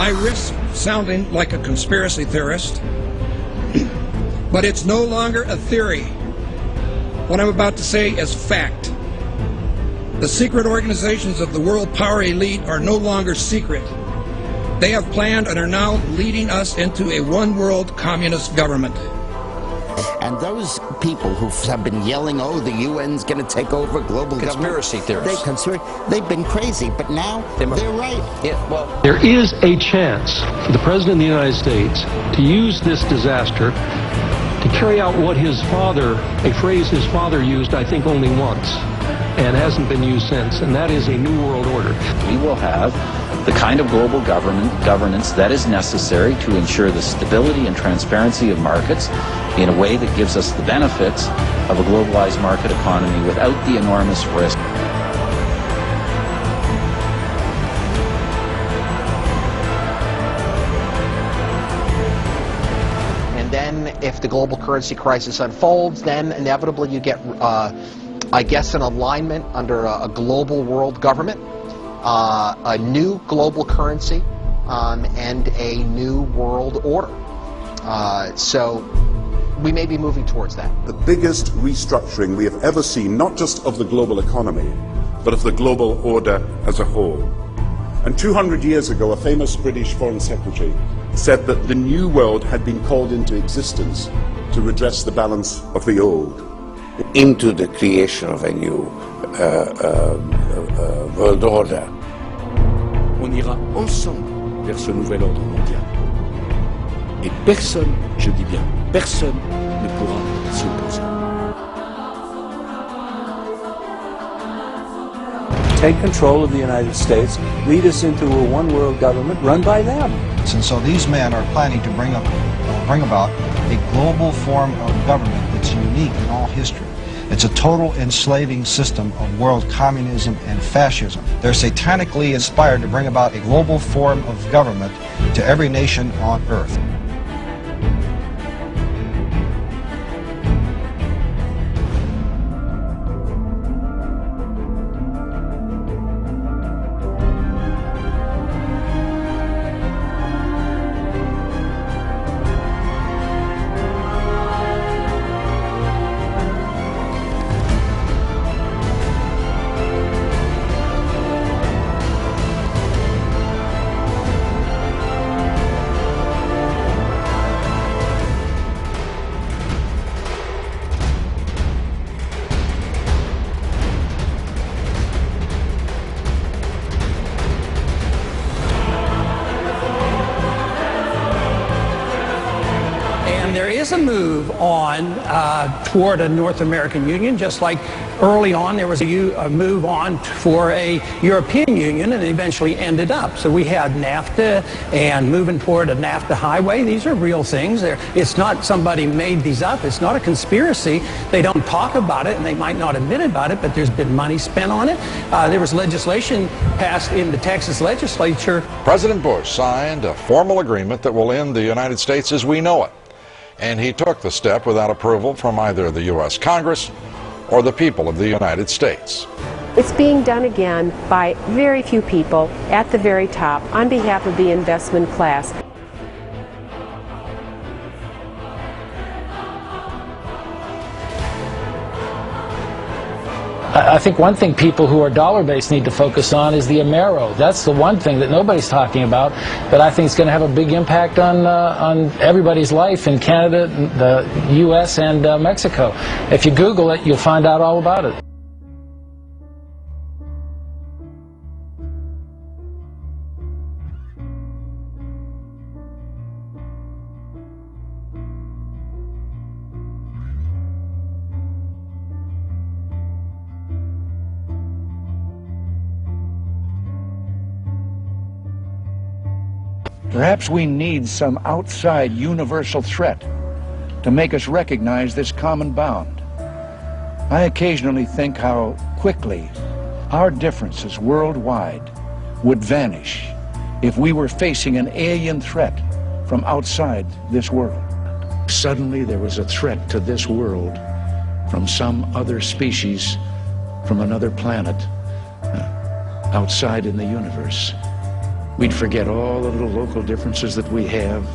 I risk sounding like a conspiracy theorist, but it's no longer a theory. What I'm about to say is fact. The secret organizations of the world power elite are no longer secret. They have planned and are now leading us into a one-world communist government. And those people who have been yelling, oh, the UN's going to take over global conspiracy theorists. They've been crazy, but now they're right. Yeah, well, there is a chance for the President of the United States to use this disaster to carry out what his father, a phrase his father used, I think, only once, and hasn't been used since, and that is a new world order. We will have the kind of global governance that is necessary to ensure the stability and transparency of markets in a way that gives us the benefits of a globalized market economy without the enormous risk. And then if the global currency crisis unfolds, then inevitably you get, I guess, an alignment under a global world government, a new global currency, and a new world order. So we may be moving towards that. The biggest restructuring we have ever seen, not just of the global economy, but of the global order as a whole. And 200 years ago, a famous British Foreign Secretary said that the new world had been called into existence to redress the balance of the old. Into the creation of a new world order. On ira ensemble vers ce nouvel ordre mondial. Et personne, je dis bien personne, ne pourra s'y opposer. Take control of the United States, lead us into a one-world government run by them. And so these men are planning to bring about a global form of government that's unique in all history. It's a total enslaving system of world communism and fascism. They're satanically inspired to bring about a global form of government to every nation on earth. There is a move on toward a North American Union, just like early on there was a move on for a European Union, and it eventually ended up. So we had NAFTA and moving toward a NAFTA highway. These are real things. It's not somebody made these up. It's not a conspiracy. They don't talk about it, and they might not admit about it, but there's been money spent on it. There was legislation passed in the Texas legislature. President Bush signed a formal agreement that will end the United States as we know it. And he took the step without approval from either the U.S. Congress or the people of the United States. It's being done again by very few people at the very top on behalf of the investment class. I think one thing people who are dollar-based need to focus on is the Amero. That's the one thing that nobody's talking about, but I think it's going to have a big impact on everybody's life in Canada, the U.S., and Mexico. If you Google it, you'll find out all about it. Perhaps we need some outside universal threat to make us recognize this common bound. I occasionally think how quickly our differences worldwide would vanish if we were facing an alien threat from outside this world. Suddenly there was a threat to this world from some other species, from another planet, outside in the universe. We'd forget all the little local differences that we have.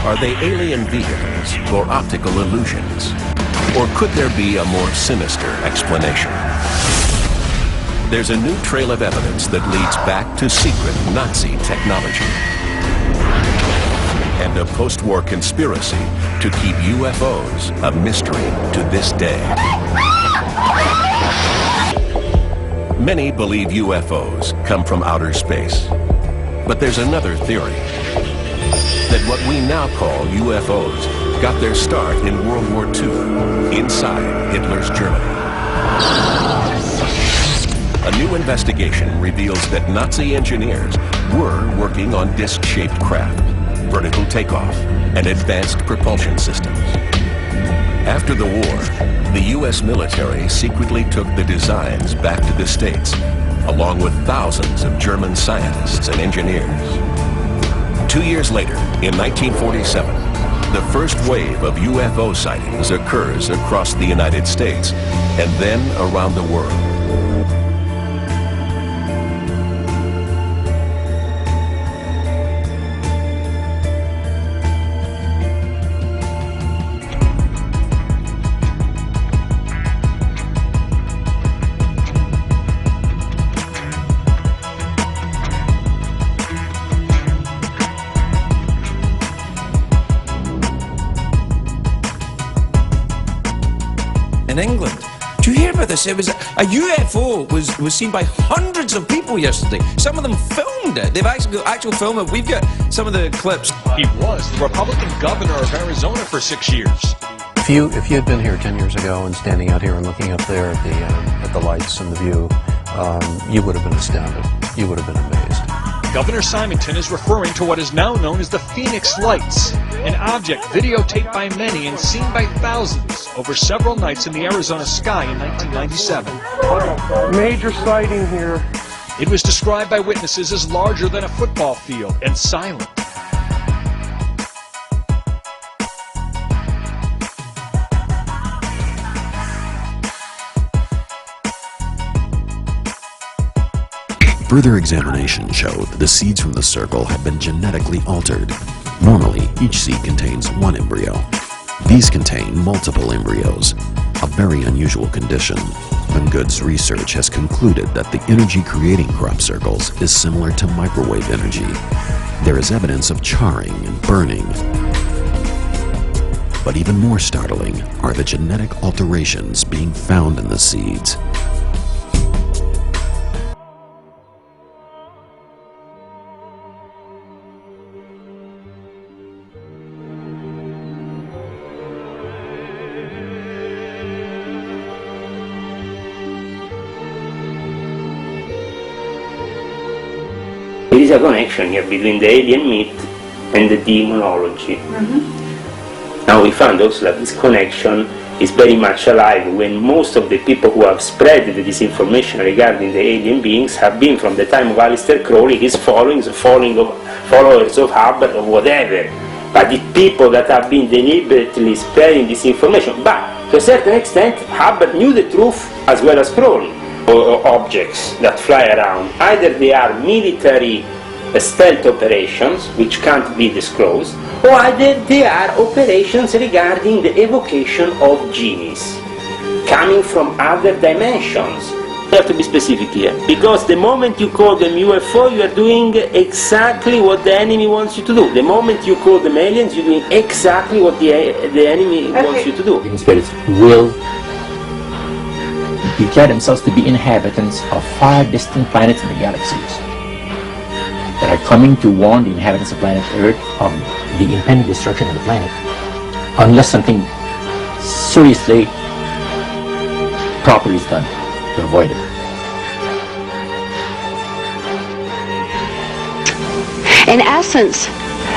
Are they alien vehicles or optical illusions? Or could there be a more sinister explanation? There's a new trail of evidence that leads back to secret Nazi technology and a post-war conspiracy to keep UFOs a mystery to this day. Many believe UFOs come from outer space, but there's another theory, that what we now call UFOs got their start in World War II, inside Hitler's Germany. A new investigation reveals that Nazi engineers were working on disc-shaped craft, vertical takeoff, and advanced propulsion systems. After the war, the U.S. military secretly took the designs back to the States, along with thousands of German scientists and engineers. 2 years later, in 1947, the first wave of UFO sightings occurs across the United States and then around the world. In England. Do you hear about this? It was a UFO was seen by hundreds of people yesterday. Some of them filmed it. They've actually got actual film it. We've got some of the clips. He was the Republican governor of Arizona for 6 years. If you had been here 10 years ago and standing out here and looking up there at the lights and the view, you would have been astounded. You would have been amazed. Governor Simonton is referring to what is now known as the Phoenix Lights, an object videotaped by many and seen by thousands over several nights in the Arizona sky in 1997. Major sighting here. It was described by witnesses as larger than a football field and silent. Further examination showed the seeds from the circle had been genetically altered. Normally, each seed contains one embryo. These contain multiple embryos, a very unusual condition. Good's research has concluded that the energy creating crop circles is similar to microwave energy. There is evidence of charring and burning. But even more startling are the genetic alterations being found in the seeds. There is a connection here between the alien myth and the demonology. Now we found also that this connection is very much alive when most of the people who have spread the disinformation regarding the alien beings have been from the time of Aleister Crowley, his followers of Hubbard or whatever. But the people that have been deliberately spreading disinformation. But to a certain extent, Hubbard knew the truth as well as Crowley. Objects that fly around, either they are military stealth operations which can't be disclosed, or either they are operations regarding the evocation of genies coming from other dimensions. You have to be specific here, because the moment you call them UFO, you are doing exactly what the enemy wants you to do. The moment you call them aliens, you're doing exactly what the enemy wants you to do. Spirits will declare themselves to be inhabitants of far distant planets in the galaxies that are coming to warn the inhabitants of planet Earth of the impending destruction of the planet. unless something seriously properly is done to avoid it. In essence,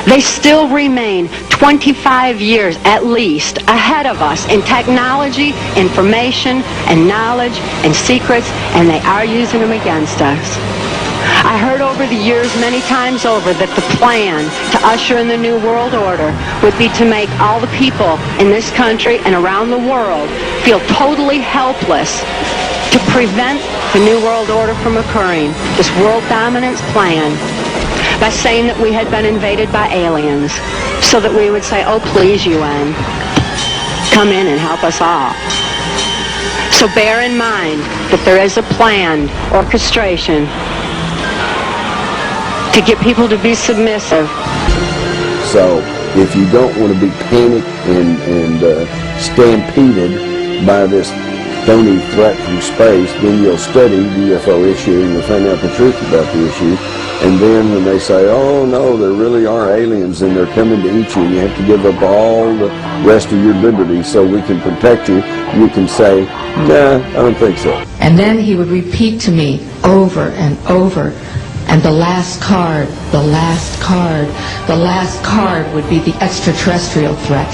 they still remain 25 years at least ahead of us in technology, information, and knowledge, and secrets, and they are using them against us. I heard over the years many times over that the plan to usher in the New World Order would be to make all the people in this country and around the world feel totally helpless to prevent the New World Order from occurring, this world dominance plan, by saying that we had been invaded by aliens, so that we would say, oh please UN, come in and help us all. So bear in mind that there is a planned orchestration to get people to be submissive. So if you don't want to be panicked and stampeded by this phony threat from space, then you'll study the UFO issue and you'll find out the truth about the issue. And then when they say, oh no, there really are aliens and they're coming to eat you, and you have to give up all the rest of your liberty so we can protect you, you can say, nah, I don't think so. And then he would repeat to me over and over, and the last card, the last card, the last card would be the extraterrestrial threat.